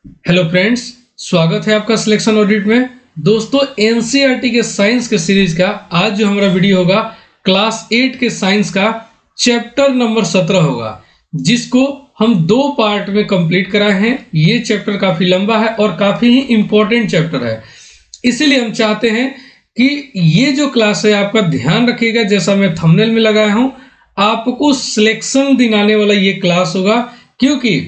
Hello friends, स्वागत है आपका सिलेक्शन ऑडिट में। दोस्तों, एनसीईआरटी के साइंस के सीरीज का आज जो हमारा वीडियो होगा क्लास 8 के साइंस का चैप्टर नंबर 17 होगा, जिसको हम दो पार्ट में कंप्लीट कराए हैं। ये चैप्टर काफी लंबा है और काफी ही इंपॉर्टेंट चैप्टर है, इसीलिए हम चाहते हैं कि ये जो क्लास है आपका ध्यान रखिएगा। जैसा मैं थंबनेल में लगाया हूं, आपको सिलेक्शन दिलाने वाला ये क्लास होगा, क्योंकि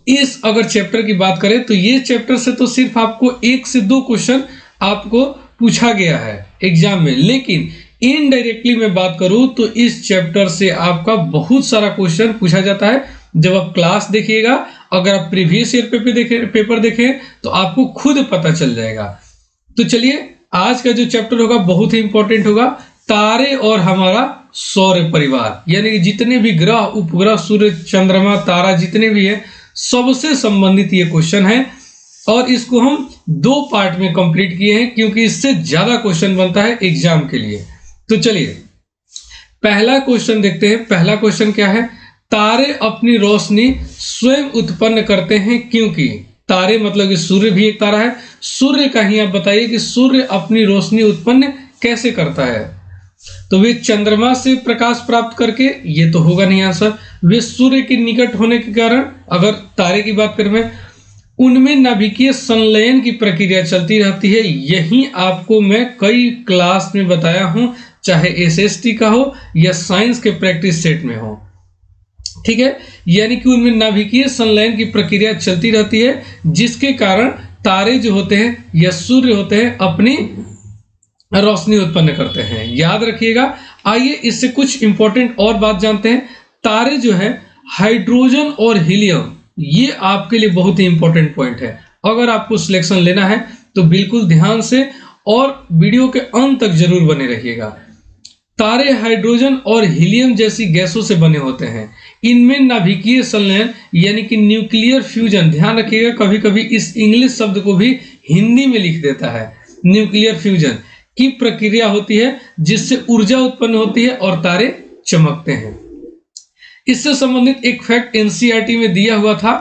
इस अगर चैप्टर की बात करें तो ये चैप्टर से तो सिर्फ आपको 1 से 2 क्वेश्चन आपको पूछा गया है एग्जाम में, लेकिन इनडायरेक्टली मैं बात करूं तो इस चैप्टर से आपका बहुत सारा क्वेश्चन पूछा जाता है। जब आप क्लास देखिएगा, अगर आप प्रीवियस ईयर पेपर देखें तो आपको खुद पता चल जाएगा। तो चलिए, आज का जो चैप्टर होगा बहुत ही इंपॉर्टेंट होगा, तारे और हमारा सौर परिवार, यानी कि जितने भी ग्रह, उपग्रह, सूर्य, चंद्रमा, तारा जितने भी है, सबसे संबंधित ये क्वेश्चन है। और इसको हम 2 पार्ट में कंप्लीट किए हैं, क्योंकि इससे ज्यादा क्वेश्चन बनता है एग्जाम के लिए। तो चलिए पहला क्वेश्चन देखते हैं। पहला क्वेश्चन क्या है? तारे अपनी रोशनी स्वयं उत्पन्न करते हैं क्योंकि। तारे मतलब कि सूर्य भी एक तारा है। सूर्य का ही आप बताइए कि सूर्य अपनी रोशनी उत्पन्न कैसे करता है। तो वे चंद्रमा से प्रकाश प्राप्त करके, ये तो होगा नहीं आंसर। वे सूर्य के निकट होने के कारण, अगर तारे की बात करें मैं, उनमें नाभिकीय संलयन की प्रक्रिया चलती रहती है। यही आपको मैं कई क्लास में बताया हूं, चाहे एसएसटी का हो या साइंस के प्रैक्टिस सेट में हो, ठीक है। यानी कि उनमें नाभिकीय संलयन की प्रक्रिया चलती रहती है, जिसके कारण तारे जो होते हैं या सूर्य होते हैं अपनी रोशनी उत्पन्न करते हैं। याद रखिएगा। आइए इससे कुछ इंपॉर्टेंट और बात जानते हैं। तारे जो है, हाइड्रोजन और हीलियम, ये आपके लिए बहुत ही इंपॉर्टेंट पॉइंट है। अगर आपको सिलेक्शन लेना है तो बिल्कुल ध्यान से और वीडियो के अंत तक जरूर बने रहिएगा। तारे हाइड्रोजन और हीलियम जैसी गैसों से बने होते हैं। इनमें नाभिकीय संलयन यानी कि न्यूक्लियर फ्यूजन, ध्यान रखिएगा, कभी कभी इस इंग्लिश शब्द को भी हिंदी में लिख देता है, न्यूक्लियर फ्यूजन की प्रक्रिया होती है, जिससे ऊर्जा उत्पन्न होती है और तारे चमकते हैं। इससे संबंधित एक फैक्ट एनसीईआरटी में दिया हुआ था,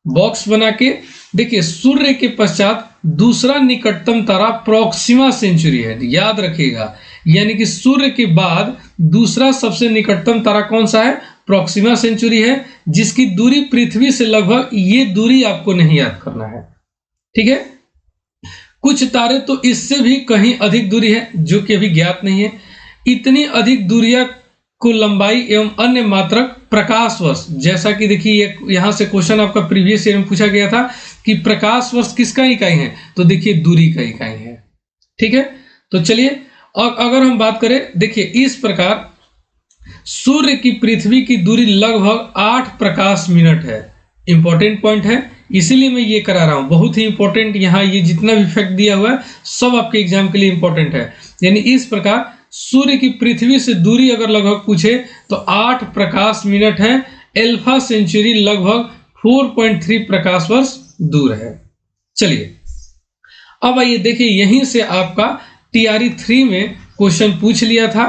बॉक्स बना के देखिए। सूर्य के पश्चात दूसरा निकटतम तारा प्रॉक्सिमा सेंचुरी है, याद रखिएगा। यानी कि सूर्य के बाद दूसरा सबसे निकटतम तारा कौन सा है? प्रॉक्सिमा सेंचुरी है, जिसकी दूरी पृथ्वी से लगभग, ये दूरी आपको नहीं याद करना है, ठीक है। कुछ तारे तो इससे भी कहीं अधिक दूरी है, जो कि अभी ज्ञात नहीं है। इतनी अधिक दूरियां को लंबाई एवं अन्य मात्रक प्रकाश वर्ष, जैसा कि देखिए यहां से क्वेश्चन आपका प्रीवियस ईयर में पूछा गया था कि प्रकाश वर्ष किसका इकाई है, तो देखिए दूरी का इकाई है, ठीक है। तो चलिए, और अगर हम बात करें, देखिए इस प्रकार सूर्य की पृथ्वी की दूरी लगभग 8 प्रकाश मिनट है। इंपॉर्टेंट पॉइंट है, इसीलिए मैं ये करा रहा हूं, बहुत ही इंपॉर्टेंट। यहाँ ये जितना भी फैक्ट दिया हुआ है सब आपके एग्जाम के लिए इंपॉर्टेंट है। यानी इस प्रकार सूर्य की पृथ्वी से दूरी अगर लगभग पूछे तो 8 प्रकाश मिनट है। एल्फा सेंचुरी लगभग 4.3 प्रकाश वर्ष दूर है। चलिए अब आइए देखिए, यहीं से आपका टीआरई 3 में क्वेश्चन पूछ लिया था।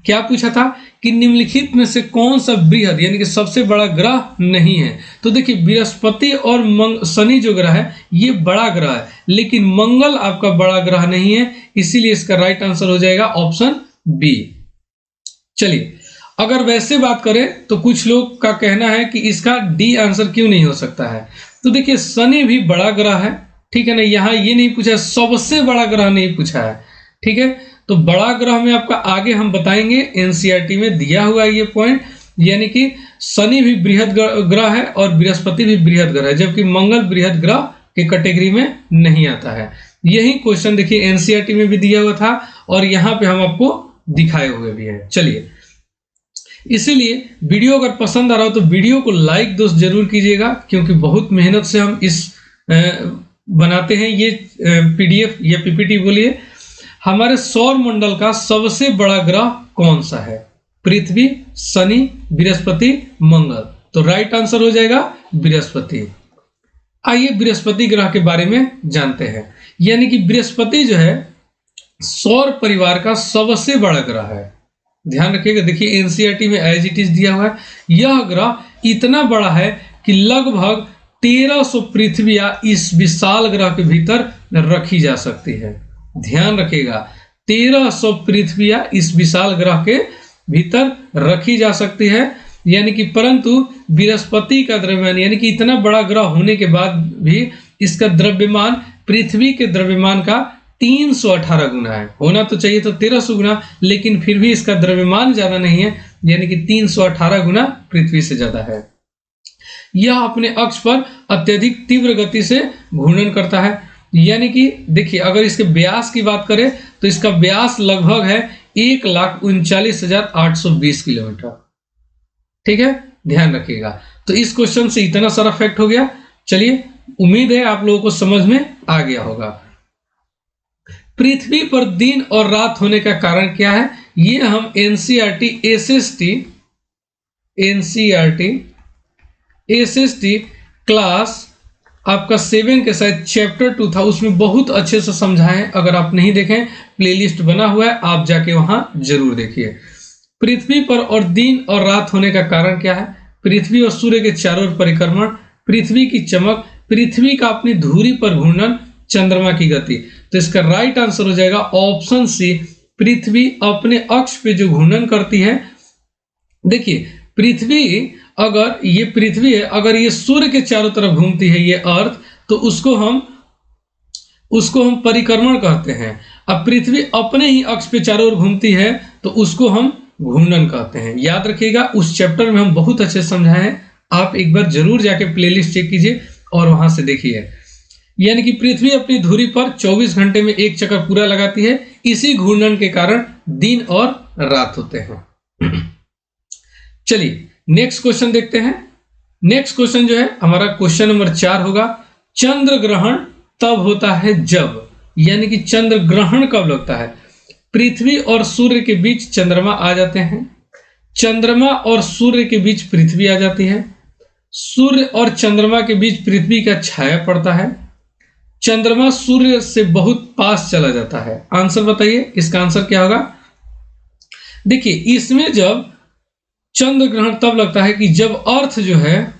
क्या पूछा था कि निम्नलिखित में से कौन सा बृहद यानी कि सबसे बड़ा ग्रह नहीं है। तो देखिए, बृहस्पति और शनि जो ग्रह है ये बड़ा ग्रह है, लेकिन मंगल आपका बड़ा ग्रह नहीं है, इसीलिए इसका राइट आंसर हो जाएगा ऑप्शन बी। चलिए, अगर वैसे बात करें तो कुछ लोग का कहना है कि इसका डी आंसर क्यों नहीं हो सकता है। तो देखिए, शनि भी बड़ा ग्रह है, ठीक है ना। यहाँ ये नहीं पूछा, सबसे बड़ा ग्रह नहीं पूछा है, ठीक है। तो बड़ा ग्रह में आपका आगे हम बताएंगे, एनसीईआरटी में दिया हुआ है ये पॉइंट। यानी कि शनि भी बृहद ग्रह है और बृहस्पति भी बृहद ग्रह है, जबकि मंगल बृहद ग्रह के कैटेगरी में नहीं आता है। यही क्वेश्चन देखिए एनसीईआरटी में भी दिया हुआ था और यहाँ पे हम आपको दिखाए हुए भी हैं। चलिए, इसीलिए वीडियो अगर पसंद आ रहा हो तो वीडियो को लाइक दोस्त जरूर कीजिएगा, क्योंकि बहुत मेहनत से हम इस बनाते हैं ये पीडीएफ या पीपीटी। बोलिए, हमारे सौर मंडल का सबसे बड़ा ग्रह कौन सा है? पृथ्वी, शनि, बृहस्पति, मंगल। तो राइट आंसर हो जाएगा बृहस्पति। आइए बृहस्पति ग्रह के बारे में जानते हैं। यानी कि बृहस्पति जो है सौर परिवार का सबसे बड़ा ग्रह है। ध्यान रखिएगा, देखिए एनसीईआरटी में एज इट इज दिया हुआ है। यह ग्रह इतना बड़ा है कि लगभग 1300 पृथ्वियां इस विशाल ग्रह के भीतर रखी जा सकती है। ध्यान रखिएगा, 1300 पृथ्वियां इस विशाल ग्रह के भीतर रखी जा सकती है। यानी कि परंतु बृहस्पति का द्रव्यमान, यानी कि इतना बड़ा ग्रह होने के बाद भी इसका द्रव्यमान पृथ्वी के द्रव्यमान का 318 गुना है। होना तो चाहिए तो 1300 गुना, लेकिन फिर भी इसका द्रव्यमान ज्यादा नहीं है, यानी कि 318 गुना पृथ्वी से ज्यादा है। यह अपने अक्ष पर अत्यधिक तीव्र गति से घूर्णन करता है। यानी कि देखिए, अगर इसके व्यास की बात करें तो इसका व्यास लगभग है 1,39,820 किलोमीटर। ठीक है, ध्यान रखिएगा। तो इस क्वेश्चन से इतना सारा फैक्ट हो गया। चलिए, उम्मीद है आप लोगों को समझ में आ गया होगा। पृथ्वी पर दिन और रात होने का कारण क्या है, ये हम एनसीईआरटी एसएसटी क्लास आपका 7 के शायद चैप्टर 2 था, उसमें बहुत अच्छे से समझाए हैं। अगर आप नहीं देखें, प्लेलिस्ट बना हुआ है, आप जाके वहां जरूर देखिए। पृथ्वी पर और दिन और रात होने का कारण क्या है, पृथ्वी और सूर्य के चारों ओर परिक्रमण, पृथ्वी की चमक, पृथ्वी का अपनी धुरी पर घूर्णन, चंद्रमा की गति। तो इसका राइट आंसर हो जाएगा ऑप्शन सी, पृथ्वी अपने अक्ष पे जो घूर्णन करती है। देखिए, पृथ्वी है, अगर ये सूर्य के चारों तरफ घूमती है, ये अर्थ, तो उसको हम परिक्रमण कहते हैं। अब पृथ्वी अपने ही अक्ष पे चारों ओर घूमती है तो उसको हम घूर्णन कहते हैं। याद रखिएगा, उस चैप्टर में हम बहुत अच्छे समझाए हैं, आप एक बार जरूर जाके प्लेलिस्ट चेक कीजिए और वहां से देखिए। यानी कि पृथ्वी अपनी धुरी पर 24 घंटे में एक चक्कर पूरा लगाती है। इसी घूर्णन के कारण दिन और रात होते हैं। चलिए नेक्स्ट क्वेश्चन देखते हैं। नेक्स्ट क्वेश्चन जो है हमारा क्वेश्चन नंबर 4 होगा। चंद्र ग्रहण तब होता है जब, यानी कि चंद्र ग्रहण कब लगता है, पृथ्वी और सूर्य के बीच चंद्रमा आ जाते हैं, चंद्रमा और सूर्य के बीच पृथ्वी आ जाती है, सूर्य और चंद्रमा के बीच पृथ्वी का छाया पड़ता है, चंद्रमा सूर्य से बहुत पास चला जाता है। आंसर बताइए, इसका आंसर क्या होगा। देखिए, इसमें जब चंद्र ग्रहण तब लगता है कि जब अर्थ जो है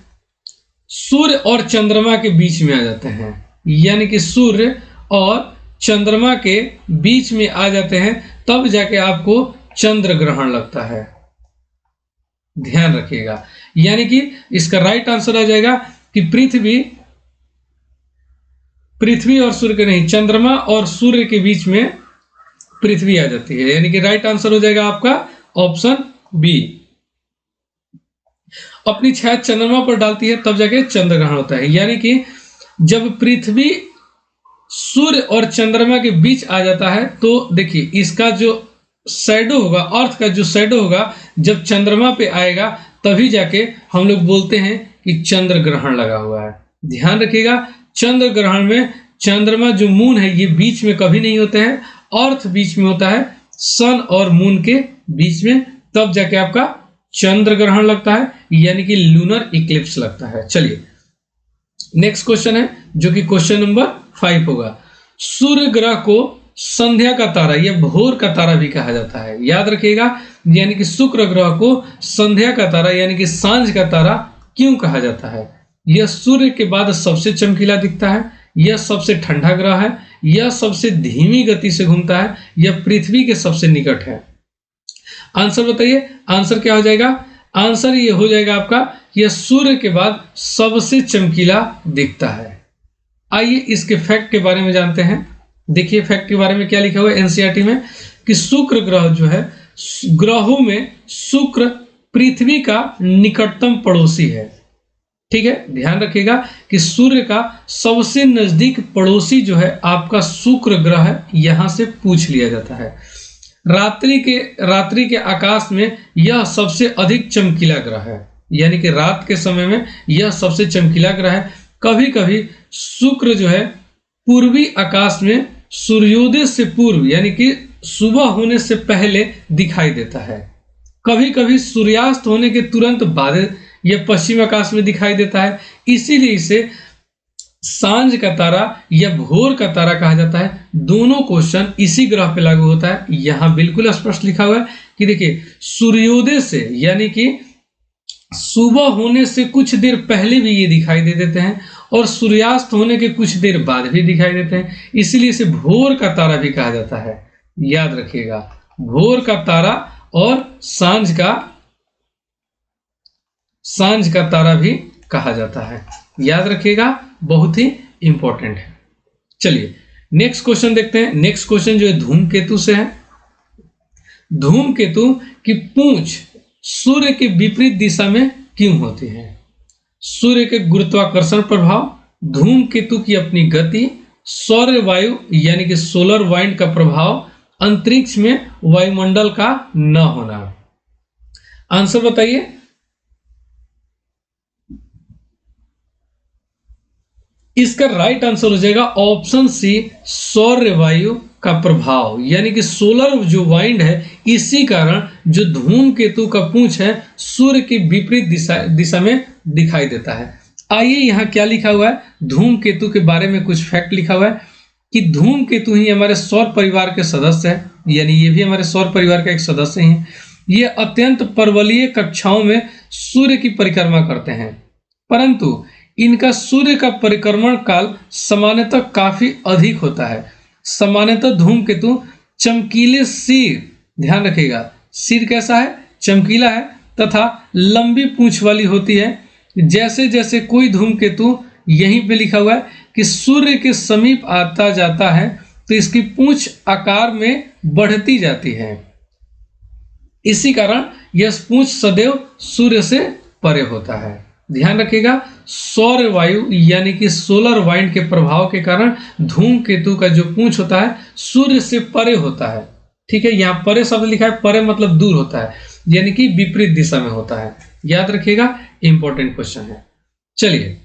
सूर्य और चंद्रमा के बीच में आ जाते हैं, यानी कि सूर्य और चंद्रमा के बीच में आ जाते हैं, तब जाके आपको चंद्र ग्रहण लगता है। ध्यान रखिएगा, यानी कि इसका राइट आंसर आ जाएगा कि पृथ्वी और सूर्य के नहीं, चंद्रमा और सूर्य के बीच में पृथ्वी आ जाती है। यानी कि राइट आंसर हो जाएगा आपका ऑप्शन बी। अपनी छाया चंद्रमा पर डालती है तब जाके चंद्र ग्रहण होता है। यानी कि जब पृथ्वी सूर्य और चंद्रमा के बीच आ जाता है, तो देखिए इसका जो शैडो होगा, अर्थ का जो शैडो होगा, जब चंद्रमा पे आएगा तभी जाके हम लोग बोलते हैं कि चंद्र ग्रहण लगा हुआ है। ध्यान रखिएगा, चंद्र ग्रहण में चंद्रमा जो मून है ये बीच में कभी नहीं होते हैं, अर्थ बीच में होता है सन और मून के बीच में, तब जाके आपका चंद्र ग्रहण लगता है, यानी कि लूनर इक्लिप्स लगता है। चलिए नेक्स्ट क्वेश्चन है जो कि क्वेश्चन नंबर 5 होगा। सूर्य ग्रह को संध्या का तारा या भोर का तारा भी कहा जाता है। याद रखिएगा, यानी कि शुक्र ग्रह को संध्या का तारा यानी कि सांझ का तारा क्यों कहा जाता है। यह सूर्य के बाद सबसे चमकीला दिखता है, यह सबसे ठंडा ग्रह है, यह सबसे धीमी गति से घूमता है, यह पृथ्वी के सबसे निकट है। आंसर बताइए, आंसर क्या हो जाएगा। आंसर ये हो जाएगा आपका, यह सूर्य के बाद सबसे चमकीला दिखता है। आइए इसके फैक्ट के बारे में जानते हैं। देखिए फैक्ट के बारे में क्या लिखा हुआ है एनसीईआरटी में, कि शुक्र ग्रह जो है, ग्रहों में शुक्र पृथ्वी का निकटतम पड़ोसी है। ठीक है, ध्यान रखिएगा कि सूर्य का सबसे नजदीक पड़ोसी जो है आपका शुक्र ग्रह है, यहां से पूछ लिया जाता है। रात्रि के आकाश में यह सबसे अधिक चमकीला ग्रह है, यानी कि रात के समय में यह सबसे चमकीला ग्रह है। कभी कभी शुक्र जो है पूर्वी आकाश में सूर्योदय से पूर्व यानी कि सुबह होने से पहले दिखाई देता है, कभी कभी सूर्यास्त होने के तुरंत बाद यह पश्चिम आकाश में दिखाई देता है। इसीलिए इसे सांझ का तारा या भोर का तारा कहा जाता है। दोनों क्वेश्चन इसी ग्रह पे लागू होता है। यहां बिल्कुल स्पष्ट लिखा हुआ है कि देखिए सूर्योदय से यानी कि सुबह होने से कुछ देर पहले भी ये दिखाई दे देते हैं और सूर्यास्त होने के कुछ देर बाद भी दिखाई देते हैं, इसीलिए इसे भोर का तारा भी कहा जाता है। याद रखिएगा, भोर का तारा और सांझ का तारा भी कहा जाता है। याद रखिएगा, बहुत ही इंपॉर्टेंट है। चलिए नेक्स्ट क्वेश्चन देखते हैं। नेक्स्ट क्वेश्चन जो है धूमकेतु से है। धूमकेतु की पूंछ सूर्य के विपरीत दिशा में क्यों होती है? सूर्य के गुरुत्वाकर्षण प्रभाव, धूमकेतु की अपनी गति, सौर वायु यानी कि सोलर वाइंड का प्रभाव, अंतरिक्ष में वायुमंडल का न होना। आंसर बताइए। इसका राइट आंसर हो जाएगा ऑप्शन सी, सौर वायु का प्रभाव, यानी कि सोलर जो वाइंड है, इसी कारण जो धूमकेतु का पूंछ है सूर्य की विपरीत दिशा में दिखाई देता है। आइए यहाँ क्या लिखा हुआ है, धूमकेतु के बारे में कुछ फैक्ट लिखा हुआ है कि धूमकेतु ही हमारे सौर परिवार के सदस्य है, यानी ये भी हमारे सौर परिवार का एक सदस्य ही है। ये अत्यंत पर्वतीय कक्षाओं में सूर्य की परिक्रमा करते हैं, परंतु इनका सूर्य का परिक्रमण काल सामान्यतः काफी अधिक होता है। सामान्यतः धूमकेतु चमकीले सिर, ध्यान रखिएगा, सिर कैसा है, चमकीला है तथा लंबी पूंछ वाली होती है। जैसे जैसे कोई धूमकेतु, यहीं पे लिखा हुआ है कि सूर्य के समीप आता जाता है तो इसकी पूंछ आकार में बढ़ती जाती है, इसी कारण यह पूंछ सदैव सूर्य से परे होता है। ध्यान रखिएगा, सौर वायु यानी कि सोलर वाइंड के प्रभाव के कारण धूमकेतु का जो पूंछ होता है सूर्य से परे होता है। ठीक है, यहाँ परे शब्द लिखा है, परे मतलब दूर होता है, यानी कि विपरीत दिशा में होता है। याद रखिएगा, इंपॉर्टेंट क्वेश्चन है। चलिए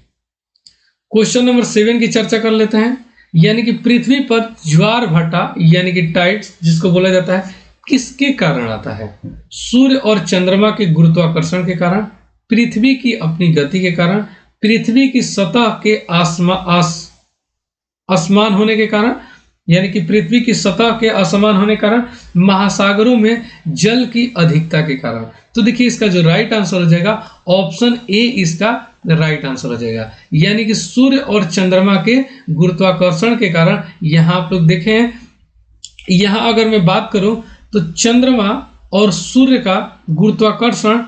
क्वेश्चन नंबर 7 की चर्चा कर लेते हैं। यानी कि पृथ्वी पर ज्वार भाटा यानी कि टाइड्स जिसको बोला जाता है, किसके कारण आता है? सूर्य और चंद्रमा के गुरुत्वाकर्षण के कारण, पृथ्वी की अपनी गति के कारण, पृथ्वी की सतह के असमान होने के कारण, यानी कि पृथ्वी की सतह के असमान होने के कारण, महासागरों में जल की अधिकता के कारण। तो देखिए इसका जो राइट आंसर हो जाएगा ऑप्शन ए, इसका राइट आंसर हो जाएगा। यानी कि सूर्य और चंद्रमा के गुरुत्वाकर्षण के कारण, यहाँ आप लोग देखें, यहाँ अगर मैं बात करूं तो चंद्रमा और सूर्य का गुरुत्वाकर्षण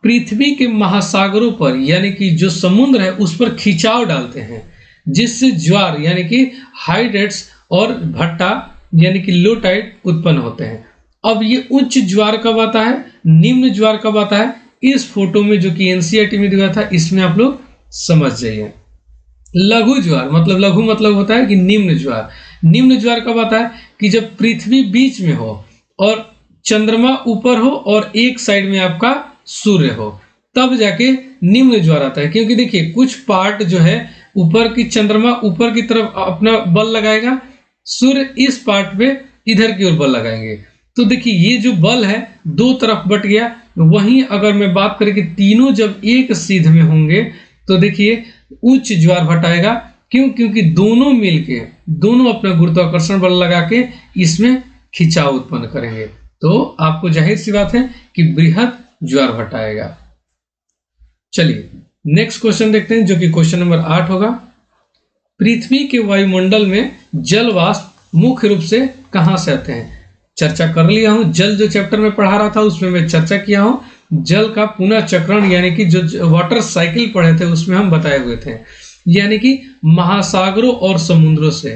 पृथ्वी के महासागरों पर यानी कि जो समुद्र है उस पर खिंचाव डालते हैं, जिससे ज्वार यानी कि हाई टाइड्स और भट्टा यानी कि लो टाइड उत्पन्न होते हैं। अब ये उच्च ज्वार कब आता है, निम्न ज्वार कब आता है, इस फोटो में जो कि एनसीईआरटी में दिया था इसमें आप लोग समझ जाइए। लघु ज्वार मतलब, लघु मतलब होता है कि निम्न ज्वार। निम्न ज्वार कब आता है कि जब पृथ्वी बीच में हो और चंद्रमा ऊपर हो और एक साइड में आपका सूर्य हो, तब जाके निम्न ज्वार आता है। क्योंकि देखिए कुछ पार्ट जो है ऊपर की, चंद्रमा ऊपर की तरफ अपना बल लगाएगा, सूर्य इस पार्ट पे इधर की ओर बल लगाएंगे। तो देखिए ये जो बल है दो तरफ बट गया। वहीं अगर मैं बात करें कि तीनों जब एक सीध में होंगे तो देखिए उच्च ज्वार भटाएगा। क्यों? क्योंकि दोनों मिलके, दोनों अपना गुरुत्वाकर्षण बल लगा के इसमें खिंचाव उत्पन्न करेंगे, तो आपको जाहिर सी बात है कि बृहद ज्वार भटाएगा। चलिए नेक्स्ट क्वेश्चन देखते हैं जो कि क्वेश्चन नंबर 8 होगा। पृथ्वी के वायुमंडल में जल वाष्प मुख्य रूप से कहां से आते हैं? चर्चा कर लिया हूं, जल जो चैप्टर में पढ़ा रहा था उसमें मैं चर्चा किया हूं। जल का पुनः चक्रण यानी कि जो वाटर साइकिल पढ़े थे उसमें हम बताए हुए थे, यानी कि महासागरों और समुद्रों से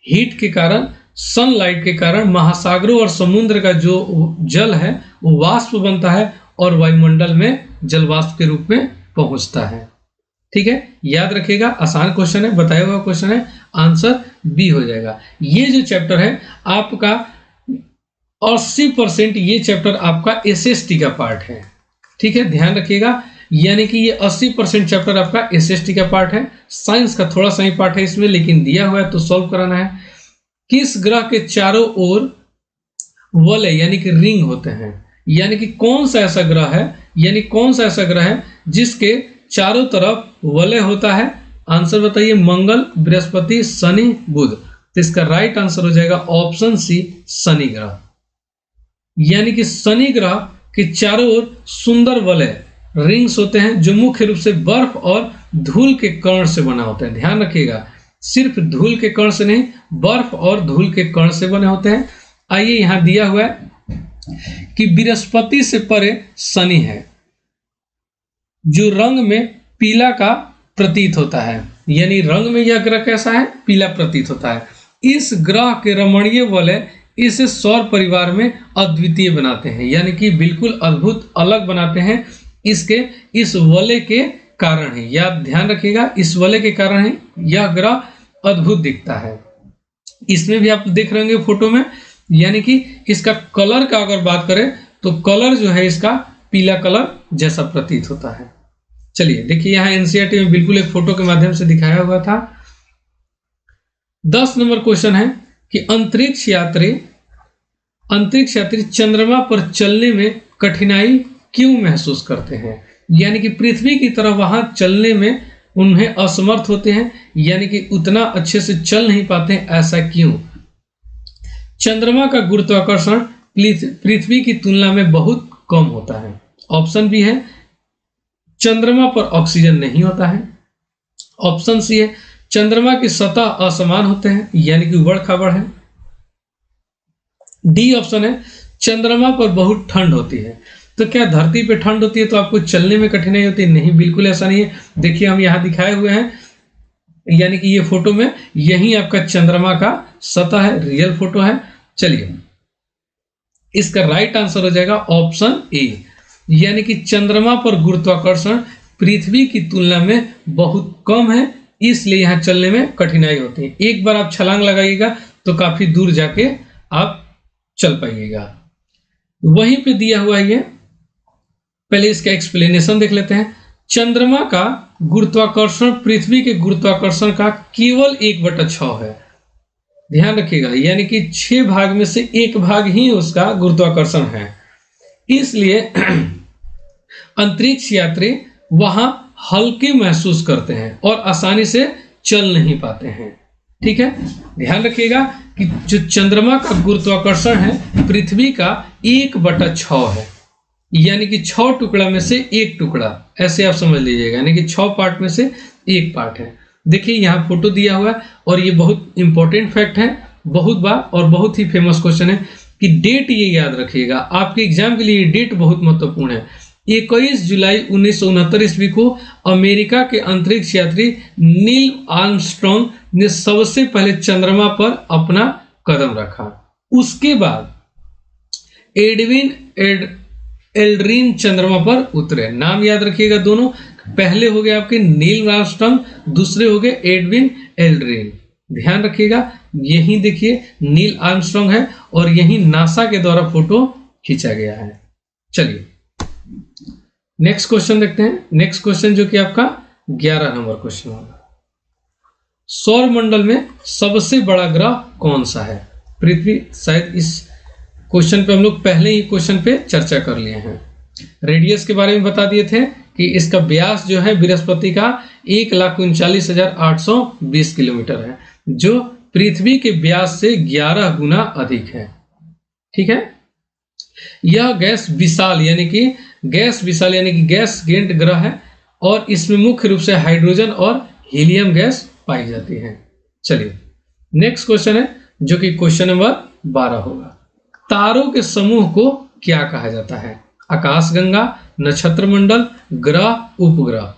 हीट के कारण, सनलाइट के कारण महासागरों और समुद्र का जो जल है वो वाष्प बनता है और वायुमंडल में जल वाष्प के रूप में पहुंचता है। ठीक है, याद रखिएगा, आसान क्वेश्चन है, बताया हुआ क्वेश्चन है, आंसर बी हो जाएगा। ये जो चैप्टर है आपका 80% ये चैप्टर आपका एसएसटी का पार्ट है। ठीक है, ध्यान रखिएगा, यानी कि ये 80% चैप्टर आपका एसएसटी का पार्ट है। साइंस का थोड़ा सा ही पार्ट है इसमें, लेकिन दिया हुआ है तो सॉल्व कराना है। किस ग्रह के चारों ओर वलय यानी कि रिंग होते हैं? यानी कि कौन सा ऐसा ग्रह है, यानी कौन सा ऐसा ग्रह है जिसके चारों तरफ वलय होता है? आंसर बताइए। मंगल, बृहस्पति, शनि, बुध। तो इसका राइट आंसर हो जाएगा ऑप्शन सी, शनि ग्रह। यानी कि शनि ग्रह के चारों ओर सुंदर वलय रिंग्स होते हैं जो मुख्य रूप से बर्फ और धूल के कण से बना होता है। ध्यान रखिएगा, सिर्फ धूल के कण से नहीं, बर्फ और धूल के कण से बने होते हैं। आइए यहां दिया हुआ है कि बृहस्पति से परे शनि है जो रंग में पीला का प्रतीत होता है, यानी रंग में यह ग्रह कैसा है, पीला प्रतीत होता है। इस ग्रह के रमणीय वलय इसे सौर परिवार में अद्वितीय बनाते हैं, यानी कि बिल्कुल अद्भुत अलग बनाते हैं। इसके इस वलय के कारण है, या ध्यान रखिएगा, इस वलय के कारण है यह ग्रह अद्भुत दिखता है। इसमें भी आप देख रहे होंगे फोटो में, यानी कि इसका कलर का अगर बात करें तो कलर जो है इसका पीला कलर जैसा प्रतीत होता है। चलिए देखिए, यहाँ एनसीईआरटी में बिल्कुल एक फोटो के माध्यम से दिखाया हुआ था। 10 नंबर क्वेश्चन है कि अंतरिक्ष यात्री चंद्रमा पर चलने में कठिनाई क्यों महसूस करते हैं, यानी कि पृथ्वी की तरह वहां चलने में उन्हें असमर्थ होते हैं, यानी कि उतना अच्छे से चल नहीं पाते हैं, ऐसा क्यों? चंद्रमा का गुरुत्वाकर्षण पृथ्वी की तुलना में बहुत कम होता है। ऑप्शन बी है चंद्रमा पर ऑक्सीजन नहीं होता है। ऑप्शन सी है चंद्रमा की सतह असमान होते हैं, यानी कि उबड़ खाबड़ है। डी ऑप्शन है चंद्रमा पर बहुत ठंड होती है। तो क्या धरती पे ठंड होती है तो आपको चलने में कठिनाई होती है? नहीं, बिल्कुल ऐसा नहीं है। देखिए हम यहाँ दिखाए हुए हैं, यानी कि ये फोटो में यही आपका चंद्रमा का सतह है, रियल फोटो है। चलिए इसका राइट आंसर हो जाएगा ऑप्शन ए, यानी कि चंद्रमा पर गुरुत्वाकर्षण पृथ्वी की तुलना में बहुत कम है, इसलिए यहाँ चलने में कठिनाई होती है। एक बार आप छलांग लगाइएगा तो काफी दूर जाके आप चल पाइएगा। वहीं पे दिया हुआ है, पहले इसका एक्सप्लेनेशन देख लेते हैं। चंद्रमा का गुरुत्वाकर्षण पृथ्वी के गुरुत्वाकर्षण का केवल 1/6 है। ध्यान रखिएगा, यानी कि 6 भाग में से 1 भाग ही उसका गुरुत्वाकर्षण है, इसलिए अंतरिक्ष यात्री वहां हल्के महसूस करते हैं और आसानी से चल नहीं पाते हैं। ठीक है, ध्यान रखिएगा कि जो चंद्रमा का गुरुत्वाकर्षण है पृथ्वी का 1/6 है, यानी कि 6 टुकड़ा में से 1 टुकड़ा, ऐसे आप समझ लीजिएगा, यानी कि 6 पार्ट में से 1 पार्ट है। देखिए यहाँ फोटो दिया हुआ है, और ये बहुत इंपॉर्टेंट फैक्ट है, बहुत बार और बहुत ही फेमस क्वेश्चन है कि डेट ये याद रखिएगा, आपके एग्जाम के लिए ये डेट बहुत महत्वपूर्ण है। 21 जुलाई 1969 ईस्वी को अमेरिका के अंतरिक्ष यात्री नील आर्मस्ट्रॉन्ग ने सबसे पहले चंद्रमा पर अपना कदम रखा। उसके बाद एडविन एल्ड्रिन चंद्रमा पर उतरे। नाम याद रखिएगा दोनों, पहले हो गए आपके नील आर्मस्ट्रॉन्ग, दूसरे हो गए एडविन एल्ड्रिन। ध्यान रखिएगा, यही देखिए नील आर्मस्ट्रॉन्ग है और यही नासा के द्वारा फोटो खींचा गया है। चलिए नेक्स्ट क्वेश्चन देखते हैं। नेक्स्ट क्वेश्चन जो कि आपका 11 नंबर क्वेश्चन होगा, सौर मंडल में सबसे बड़ा ग्रह कौन सा है? पृथ्वी। शायद इस क्वेश्चन पे हम लोग पहले ही क्वेश्चन पे चर्चा कर लिए हैं। रेडियस के बारे में बता दिए थे कि इसका व्यास जो है बृहस्पति का 1,39,820 किलोमीटर है, जो पृथ्वी के व्यास से 11 गुना अधिक है। ठीक है, यह गैस विशाल यानी कि गैस गेंट ग्रह है और इसमें मुख्य रूप से हाइड्रोजन और हीलियम गैस पाई जाती है। चलिए नेक्स्ट क्वेश्चन है जो कि क्वेश्चन नंबर 12 होगा। तारों के समूह को क्या कहा जाता है? आकाशगंगा, नक्षत्र मंडल, ग्रह, उपग्रह।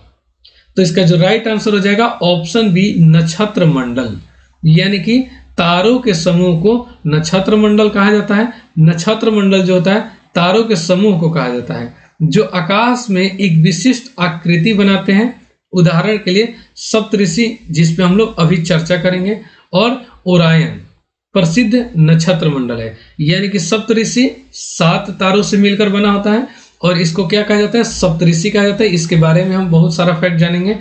तो इसका जो राइट आंसर हो जाएगा ऑप्शन बी, नक्षत्र मंडल, यानी कि तारों के समूह को नक्षत्र मंडल कहा जाता है। नक्षत्र मंडल जो होता है तारों के समूह को कहा जाता है जो आकाश में एक विशिष्ट आकृति बनाते हैं। उदाहरण के लिए सप्तऋषि, जिस पे हम लोग अभी चर्चा करेंगे, और ओरायन प्रसिद्ध नक्षत्र मंडल है, यानी कि सप्तऋषि 7 तारों से मिलकर बना होता है और इसको क्या कहा जाता है? सप्तऋषि कहा जाता है। इसके बारे में हम बहुत सारा फैक्ट जानेंगे।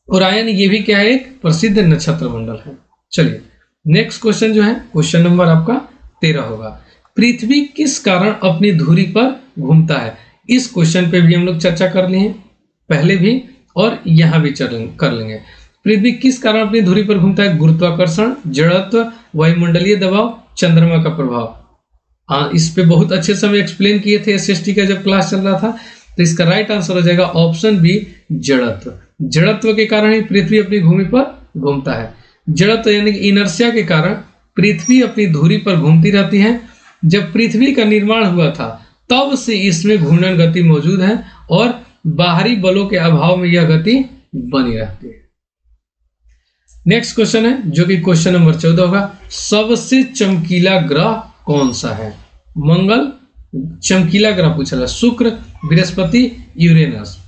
ओरायन ये भी क्या है? एक प्रसिद्ध नक्षत्र मंडल है। चलिए नेक्स्ट क्वेश्चन जो है क्वेश्चन नंबर आपका 13 होगा। पृथ्वी किस कारण अपनी धुरी पर घूमता है? इस क्वेश्चन पे भी हम लोग चर्चा कर लिए हैं पहले भी, और यहां भी कर लेंगे। पृथ्वी किस कारण अपनी धुरी पर घूमता है? गुरुत्वाकर्षण, जड़त्व, वायुमंडलीय दबाव, चंद्रमा का प्रभाव। इस पे बहुत अच्छे से हम एक्सप्लेन किए थे एसएसटी का जब क्लास चल रहा था। तो इसका राइट आंसर हो जाएगा ऑप्शन बी, जड़त्व। जड़त्व के कारण ही पृथ्वी अपनी घूमि पर घूमता है। जड़त्व यानी कि इनर्शिया के कारण पृथ्वी अपनी धुरी पर घूमती रहती है। जब पृथ्वी का निर्माण हुआ था तब से इसमें घूर्णन गति मौजूद है और बाहरी बलों के अभाव में यह गति बनी रहती है। नेक्स्ट क्वेश्चन है जो कि क्वेश्चन नंबर 14 होगा, सबसे चमकीला ग्रह कौन सा है? मंगल, चमकीला ग्रह पूछा है, शुक्र, बृहस्पति, यूरेनस।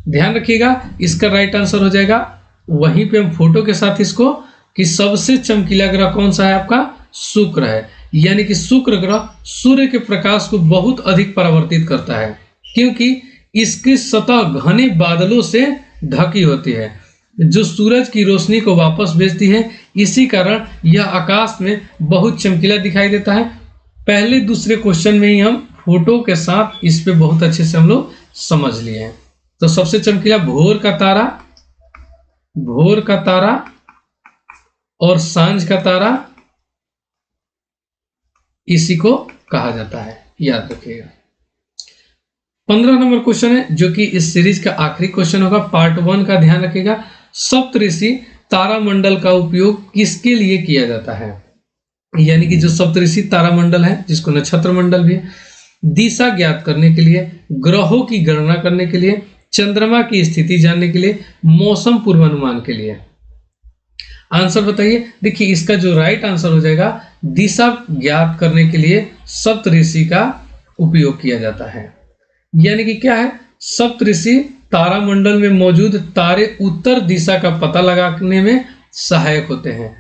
ध्यान रखिएगा इसका राइट आंसर हो जाएगा वहीं पे हम फोटो के साथ इसको कि सबसे चमकीला ग्रह कौन सा है आपका? शुक्र है। यानी कि शुक्र ग्रह सूर्य के प्रकाश को बहुत अधिक परावर्तित करता है क्योंकि इसकी सतह घने बादलों से ढकी होती है जो सूरज की रोशनी को वापस भेजती है। इसी कारण यह आकाश में बहुत चमकीला दिखाई देता है। पहले दूसरे क्वेश्चन में ही हम फोटो के साथ इस पे बहुत अच्छे से हम लोग समझ लिए हैं। तो सबसे चमकीला भोर का तारा और सांझ का तारा इसी को कहा जाता है, याद रखिएगा। 15 नंबर क्वेश्चन है जो कि इस सीरीज का आखिरी क्वेश्चन होगा, पार्ट 1 का ध्यान रखिएगा। सप्तऋषि तारामंडल का उपयोग किसके लिए किया जाता है? यानी कि जो सप्तऋषि तारामंडल है जिसको नक्षत्र मंडल भी है, दिशा ज्ञात करने के लिए, ग्रहों की गणना करने के लिए, चंद्रमा की स्थिति जानने के लिए, मौसम पूर्वानुमान के लिए। आंसर बताइए। देखिए इसका जो राइट आंसर हो जाएगा, दिशा ज्ञात करने के लिए सप्तऋषि का उपयोग किया जाता है। यानी कि क्या है, सप्तऋषि तारामंडल में मौजूद तारे उत्तर दिशा का पता लगाने में सहायक होते हैं।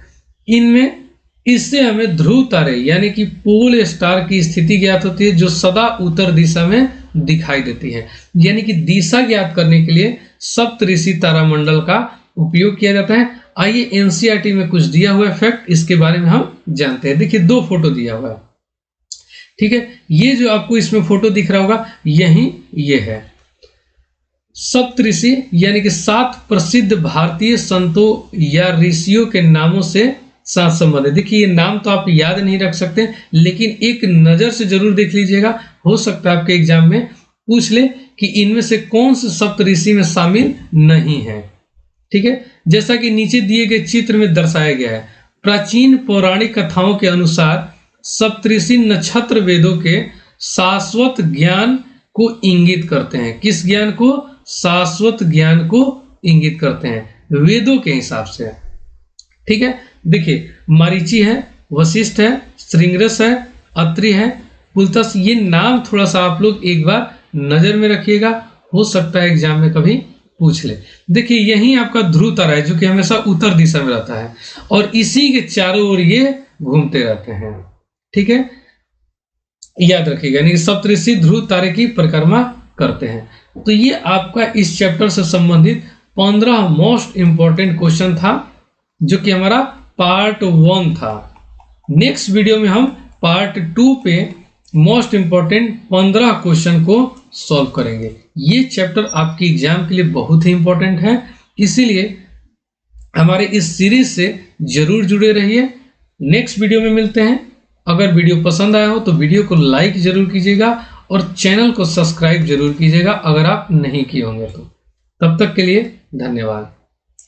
इनमें इससे हमें ध्रुव तारे यानी कि पोल स्टार की स्थिति ज्ञात होती है जो सदा उत्तर दिशा में दिखाई देती है। यानी कि दिशा ज्ञात करने के लिए सप्तऋषि तारामंडल का उपयोग किया जाता है। आइए एनसीईआरटी में कुछ दिया हुआ फैक्ट इसके बारे में हम जानते हैं। देखिए 2 फोटो दिया हुआ है, ठीक है। ये जो आपको इसमें फोटो दिख रहा होगा ये है सप्तऋषि यानी कि 7 प्रसिद्ध भारतीय संतों या ऋषियों के नामों से साथ संबंध है। देखिए ये नाम तो आप याद नहीं रख सकते लेकिन एक नजर से जरूर देख लीजिएगा, हो सकता है आपके एग्जाम में पूछ ले कि इनमें से कौन से सप्तऋषि में शामिल नहीं है, ठीक है। जैसा कि नीचे दिए गए चित्र में दर्शाया गया है, प्राचीन पौराणिक कथाओं के अनुसार सप्तऋषि नक्षत्र वेदों के शाश्वत ज्ञान को इंगित करते हैं। किस ज्ञान को? शाश्वत ज्ञान को इंगित करते हैं वेदों के हिसाब से, ठीक है। देखिए मरीचि है, वशिष्ठ है, श्रृंगरस है, अत्रि है, पुलत्स्य। ये नाम थोड़ा सा आप लोग एक बार नजर में रखिएगा, हो सकता है एग्जाम में कभी पूछ ले। देखिए यही आपका ध्रुव तारा है जो कि हमेशा उत्तर दिशा में रहता है और इसी के चारों ओर ये घूमते रहते हैं, ठीक है। याद रखिएगा यानी सप्तऋषि ध्रुव तारे की परिक्रमा करते हैं। तो ये आपका इस चैप्टर से संबंधित 15 मोस्ट इंपॉर्टेंट क्वेश्चन था जो कि हमारा पार्ट 1 था। नेक्स्ट वीडियो में हम पार्ट 2 पे मोस्ट इंपॉर्टेंट 15 क्वेश्चन को सॉल्व करेंगे। ये चैप्टर आपकी एग्जाम के लिए बहुत ही इंपॉर्टेंट है, इसीलिए हमारे इस सीरीज से जरूर जुड़े रहिए। नेक्स्ट वीडियो में मिलते हैं। अगर वीडियो पसंद आया हो तो वीडियो को लाइक जरूर कीजिएगा और चैनल को सब्सक्राइब जरूर कीजिएगा अगर आप नहीं किए होंगे तो। तब तक के लिए धन्यवाद।